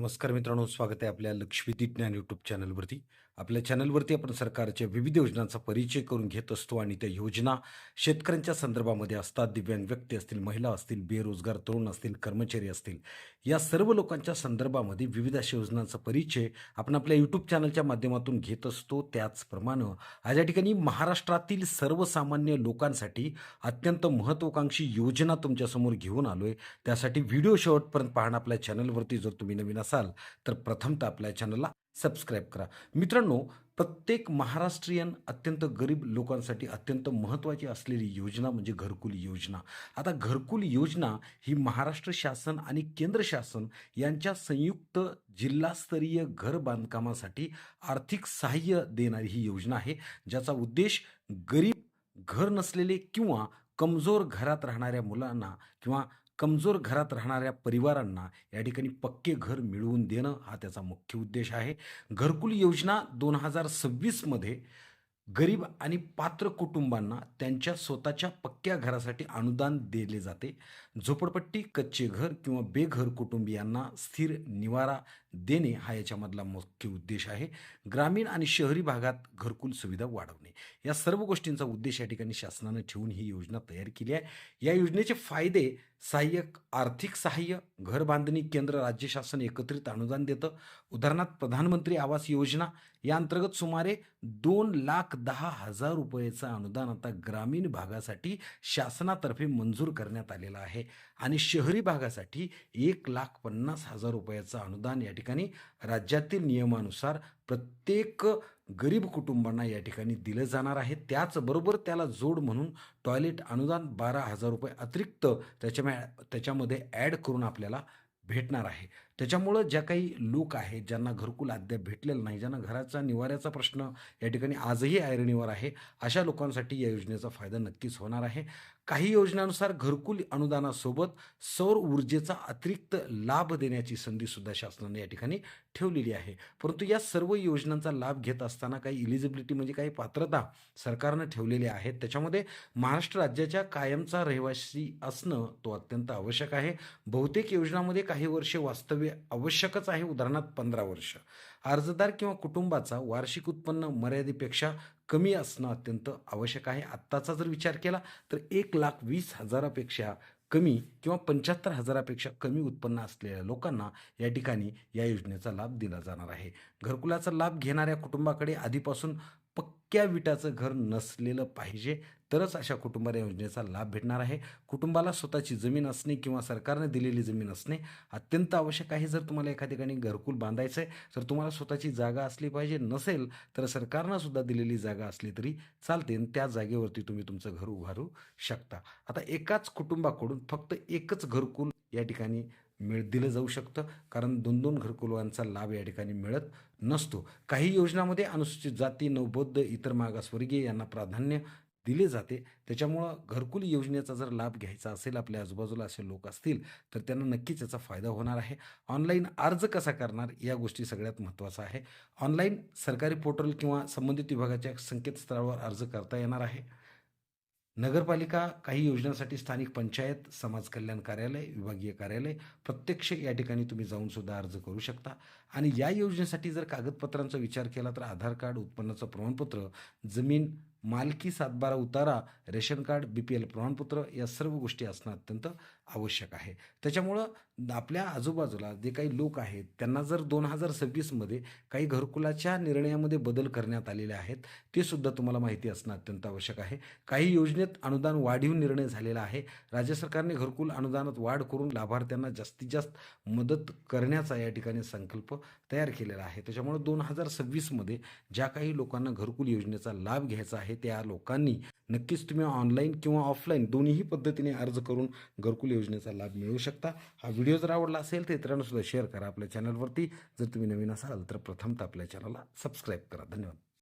नमस्कार मित्रांनो, स्वागत आहे आपल्या लक्ष्मीदीप ज्ञान यूट्यूब चॅनलवरती. आपल्या चॅनलवरती आपण सरकारच्या विविध योजनांचा परिचय करून घेत असतो आणि त्या योजना शेतकऱ्यांच्या संदर्भामध्ये असतात. दिव्यांग व्यक्ती असतील, महिला असतील, बेरोजगार तरुण असतील, कर्मचारी असतील, या सर्व लोकांच्या संदर्भामध्ये विविध अशा योजनांचा परिचय आपण आपल्या यूट्यूब चॅनलच्या माध्यमातून घेत असतो. त्याचप्रमाणे आज या ठिकाणी महाराष्ट्रातील सर्वसामान्य लोकांसाठी अत्यंत महत्त्वाकांक्षी योजना तुमच्यासमोर घेऊन आलोय. त्यासाठी व्हिडिओ शेवटपर्यंत पाहणं. आपल्या चॅनलवरती जर तुम्ही नवीन असाल तर प्रथमतः आपल्या चॅनलला सबस्क्राईब करा. मित्रांनो, प्रत्येक महाराष्ट्रीयन अत्यंत गरीब लोकांसाठी अत्यंत महत्त्वाची असलेली योजना म्हणजे घरकुल योजना. आता घरकुल योजना ही महाराष्ट्र शासन आणि केंद्र शासन यांच्या संयुक्त जिल्हास्तरीय घर बांधकामासाठी आर्थिक सहाय्य देणारी ही योजना आहे, ज्याचा उद्देश गरीब, घर नसलेले किंवा कमजोर घरात राहणाऱ्या मुलांना किंवा कमजोर घरात राहणाऱ्या परिवारांना या ठिकाणी पक्के घर मिळवून देणं हा त्याचा मुख्य उद्देश आहे. घरकुल योजना 2026 मध्ये गरीब आणि पात्र कुटुंबांना त्यांच्या स्वतःच्या पक्क्या घरासाठी अनुदान दिले जाते. झोपडपट्टी, कच्चे घर किंवा बेघर कुटुंबियांना स्थिर निवारा देणे हा याच्यामधला मुख्य उद्देश आहे. ग्रामीण आणि शहरी भागात घरकुल सुविधा वाढवणे, या सर्व गोष्टींचा उद्देश या ठिकाणी शासनानं ठेवून ही योजना तयार केली आहे. या योजनेचे फायदे: सहाय्यक आर्थिक सहाय्य, घर बांधणी केंद्र राज्य शासन एकत्रित अनुदान देतं. उदाहरणार्थ प्रधानमंत्री आवास योजना या अंतर्गत सुमारे 2,10,000 रुपयेचं अनुदान आता ग्रामीण भागासाठी शासनातर्फे मंजूर करण्यात आलेलं आहे आणि शहरी भागासाठी 1,50,000 रुपयाचं अनुदान या ठिकाणी राज्यातील नियमानुसार प्रत्येक गरीब कुटुंबांना या ठिकाणी दिलं जाणार आहे. त्याचबरोबर त्याला जोड म्हणून टॉयलेट अनुदान 12,000 रुपये अतिरिक्त त्याच्यामध्ये ॲड करून आपल्याला भेटणार आहे. त्याच्यामुळं ज्या काही लोक आहेत, ज्यांना घरकुल अद्याप भेटलेलं नाही, ज्यांना घराचा निवाऱ्याचा प्रश्न या ठिकाणी आजही ऐरणीवर आहे, अशा लोकांसाठी या योजनेचा फायदा नक्कीच होणार आहे. काही योजनांनुसार घरकुल अनुदानासोबत सौर ऊर्जेचा अतिरिक्त लाभ देण्याची संधीसुद्धा शासनाने या ठिकाणी ठेवलेली आहे. परंतु या सर्व योजनांचा लाभ घेत असताना काही इलिजिबिलिटी म्हणजे काही पात्रता सरकारनं ठेवलेल्या आहेत. त्याच्यामध्ये महाराष्ट्र राज्याच्या कायमचा रहिवासी असणं तो अत्यंत आवश्यक आहे. बहुतेक योजनांमध्ये काही वर्षे वास्तव्य आवश्यकच आहे, उदाहरणार्थ 15 वर्ष. अर्जदार किंवा कुटुंबाचा वार्षिक उत्पन्न मर्यादेपेक्षा कमी असणं अत्यंत आवश्यक आहे. आत्ताचा जर विचार केला तर 1,20,000पेक्षा कमी किंवा 75,000पेक्षा कमी उत्पन्न असलेल्या लोकांना या ठिकाणी या योजनेचा लाभ दिला जाणार आहे. घरकुलाचा लाभ घेणाऱ्या कुटुंबाकडे आधीपासून पक्क्या विटाचं घर नसलेलं पाहिजे, तरच अशा कुटुंबाला या योजनेचा लाभ भेटणार आहे. कुटुंबाला स्वतःची जमीन असणे किंवा सरकारने दिलेली जमीन असणे अत्यंत आवश्यक आहे. जर तुम्हाला एका ठिकाणी घरकुल बांधायचं आहे तर तुम्हाला स्वतःची जागा असली पाहिजे. नसेल तर सरकारनं सुद्धा दिलेली जागा असली तरी चालते आणि त्या जागेवरती तुम्ही तुमचं घर उभारू शकता. आता एकाच कुटुंबाकडून फक्त एकच घरकुल या ठिकाणी दिलं जाऊ शकतं, कारण 2-2 घरकुलांचा लाभ या ठिकाणी मिळत नसतो. काही योजनांमध्ये अनुसूचित जाती, नवबौद्ध, इतर मागासवर्गीय यांना प्राधान्य दिले जाते. त्याच्यामुळं घरकुल योजनेचा जर लाभ घ्यायचा असेल, आपल्या आजूबाजूला असे लोक असतील तर त्यांना नक्कीच याचा फायदा होणार आहे. ऑनलाईन अर्ज कसा करणार या गोष्टी सगळ्यात महत्त्वाचं आहे. ऑनलाईन सरकारी पोर्टल किंवा संबंधित विभागाच्या संकेतस्थळावर अर्ज करता येणार आहे. नगरपालिका काही योजनांसाठी स्थानिक पंचायत, समाज कल्याण कार्यालय, विभागीय कार्यालय प्रत्यक्ष या ठिकाणी तुम्ही जाऊन सुद्धा अर्ज करू शकता. आणि या योजनेसाठी जर कागदपत्रांचा विचार केला तर आधार कार्ड, उत्पन्नाचं प्रमाणपत्र, जमीन मालकी, 7/12 उतारा, रेशन कार्ड, BPL प्रमाणपत्र या सर्व गोष्टी असणं अत्यंत आवश्यक आहे. त्याच्यामुळं आपल्या आजूबाजूला जे काही लोक आहेत त्यांना जर 2026 मध्ये काही घरकुलाच्या निर्णयामध्ये बदल करण्यात आलेले आहेत, ते सुद्धा तुम्हाला माहिती असणं अत्यंत आवश्यक आहे. काही योजनेत अनुदान वाढीव निर्णय झालेला आहे. राज्य सरकारने घरकुल अनुदानात वाढ करून लाभार्थ्यांना जास्तीत जास्त मदत करण्याचा या ठिकाणी संकल्प तयार केलेला आहे. त्याच्यामुळे 2026 मध्ये ज्या काही लोकांना घरकुल योजनेचा लाभ घ्यायचा आहे त्या लोकांनी नक्कीच तुम्ही ऑनलाईन किंवा ऑफलाईन दोन्ही पद्धतीने अर्ज करून घरकुल योजनेचा लाभ मिळवू शकता. हा व्हिडिओ जर आवडला असेल तर इतरांना सुद्धा शेअर करा. आपल्या चॅनलवरती जर तुम्ही नवीन असाल तर प्रथमतः आपल्या चॅनलला सबस्क्राईब करा. धन्यवाद.